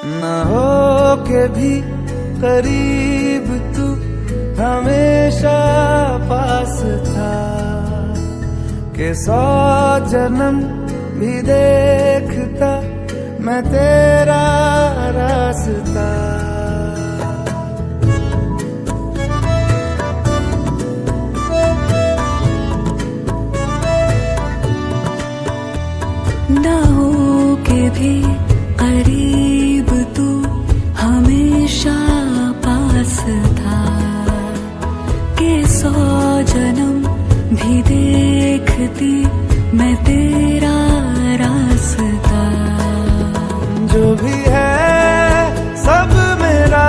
न हो के भी करीब तू हमेशा पास था, के 100 जन्म भी देखता मैं तेरा रास्ता। ना हो के भी करीब तू हमेशा पास था, के 100 जन्म भी देखती मैं तेरा रास्ता। जो भी है सब मेरा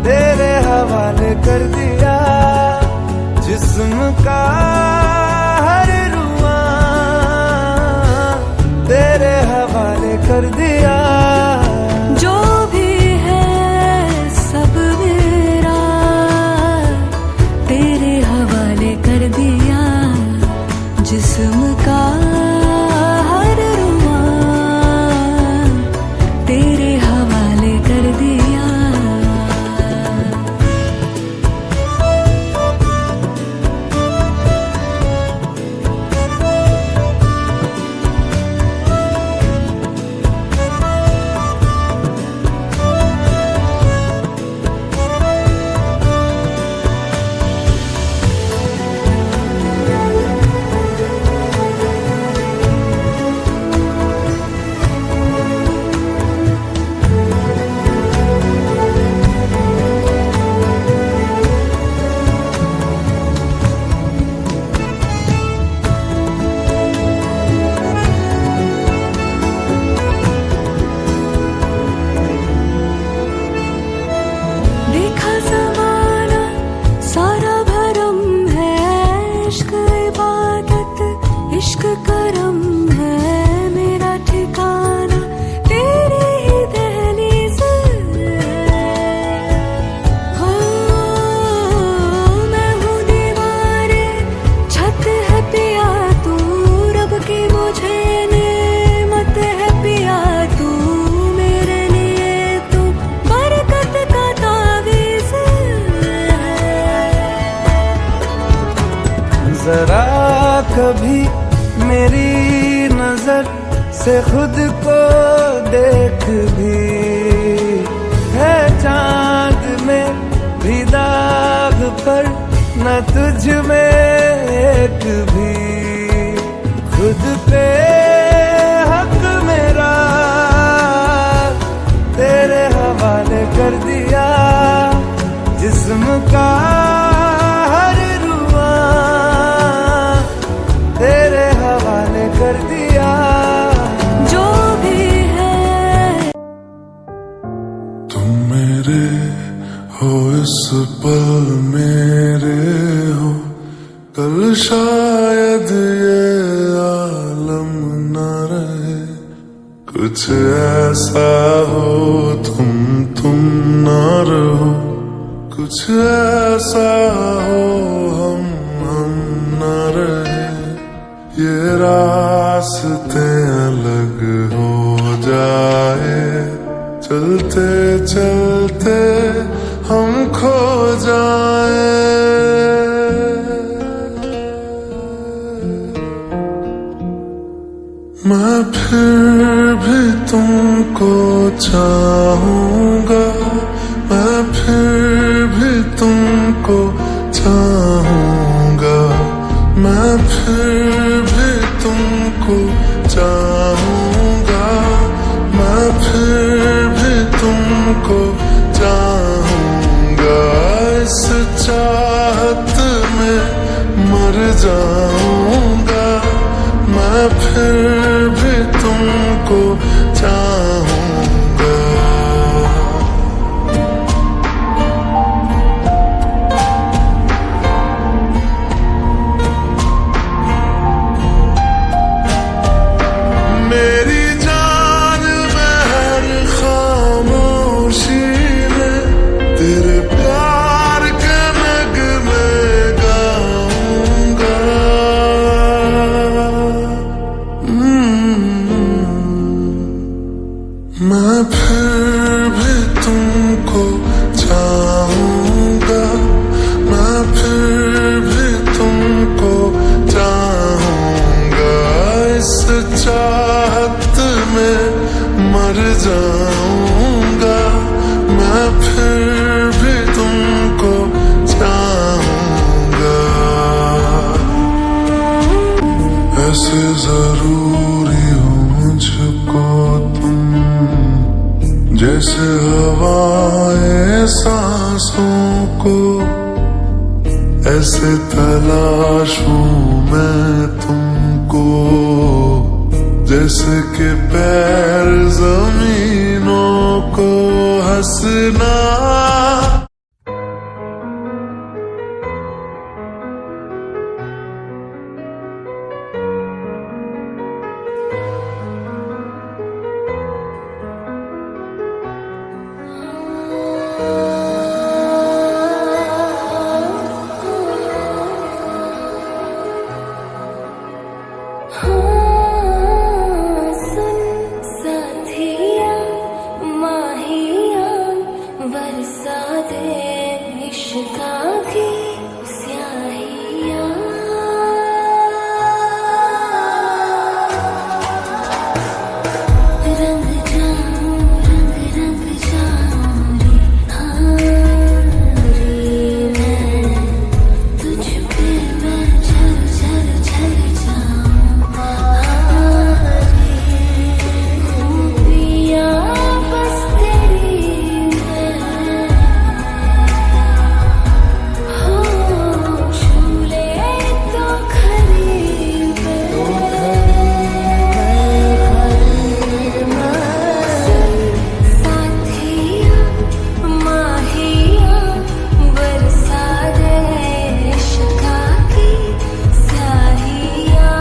तेरे हवाले कर दिया, जिस्म का हर रुआ तेरे हवाले कर दिया। जो भी है सब मेरा तेरे हवाले कर दिया, जिस्म का हर रुआ तेरे हवाले कर दिया। इश्क करम है मेरा ठिकाना, तेरी ही दहलीज हो। मैं हूँ दीवारे छत है पिया तू, रब की मुझे नेमत है पिया तू, मेरे लिए तू बरकत का तावीज़ है। जरा कभी मेरी नजर से खुद को देख भी, है चांद में भी दाग पर न तुझ में एक भी। खुद पे हक मेरा तेरे हवाले कर दिया, जिस्म का हर रुआ तेरे हवाले कर दिया। जो भी है तुम मेरे हो, इस पल मेरे हो, कल शायद ये आलम न रहे। कुछ ऐसा हो तुम न रहो, कुछ ऐसा हो हम न रहे। ये रास्ते अलग हो जाए, चलते चलते हम खो जाए। मैं फिर भी तुमको चाहूंगा, मैं फिर भी तुमको चाहूंगा, मैं फिर भी तुमको चाहूंगा, मैं फिर भी तुमको चाहूंगा। इस चाहत में मर जाऊंगा, मैं फिर भी तुमको चाहूंगा। मेरी जान में हर खामोशी में तेरे प्यार के नगमे गाऊंगा। मैं फिर भी तुमको चाहूंगा, मैं फिर भी तुमको चाहूंगा, इस चाहत में मर जाऊंगा, मैं फिर भी तुमको चाहूंगा। ऐसे जरूरी हो मुझको तुम, जैसे हवाएं सांसों को, ऐसे तलाशूं मैं तुमको, जैसे कि पैर जमीनों को हंसना। सुन साथिया माहिया बरसा दे इश्क़ा की स्याहिया। रंग जाऊं रंग रंग जाऊं रे हारी मैं, तुझ पे मैं चल चल चल जाऊं हारी। खूबियां बस तेरी मैं हो, छू ले तो खरी साथिया माहिया बरसा दे इश्क़ा की स्याहिया।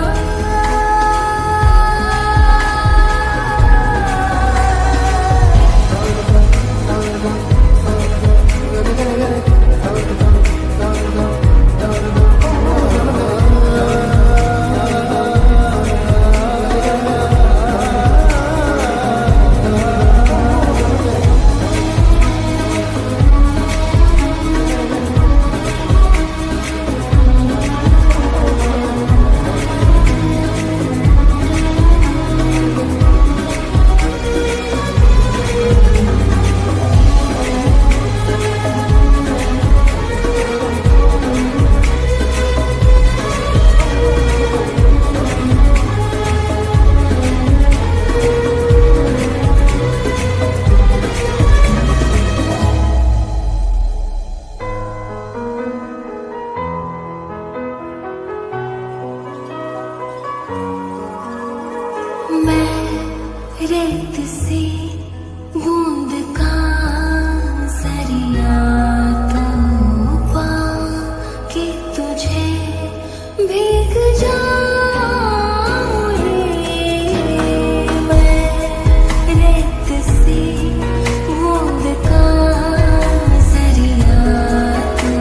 मैं रेत सी बूंद का जरिया तो पाके तुझे भीग जाऊं रे। मैं रेत सी बूंद का जरिया तो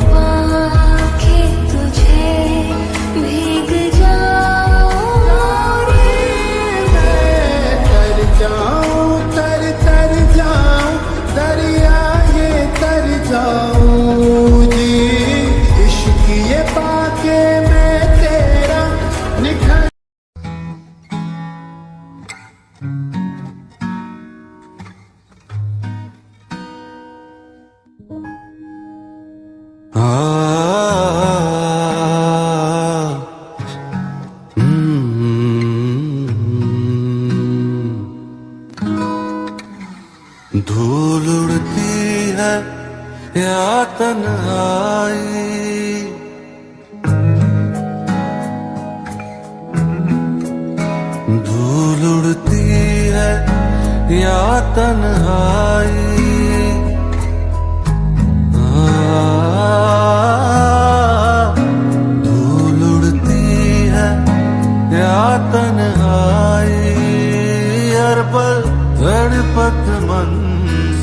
पाके तुझे भीग जाऊं रे। तर जाऊं दरिया ये तर जाऊं जी, इश्क ये पाके मैं तेरा निखर। धूल उड़ती है या तन्हाई, धूल उड़ती है या तन्हाई, धूल उड़ती है या तन्हाई, हर पल तड़पत मन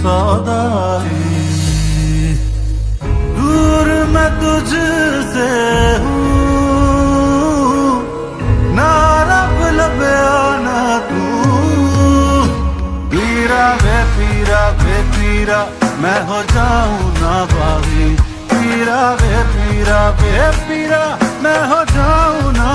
सौदाई। दूर मैं तुझसे हूँ, ना रब लबया ना तू, पीरा मैं हो जाऊं ना बागी, पीरा वे पीरा मैं हो जाऊं ना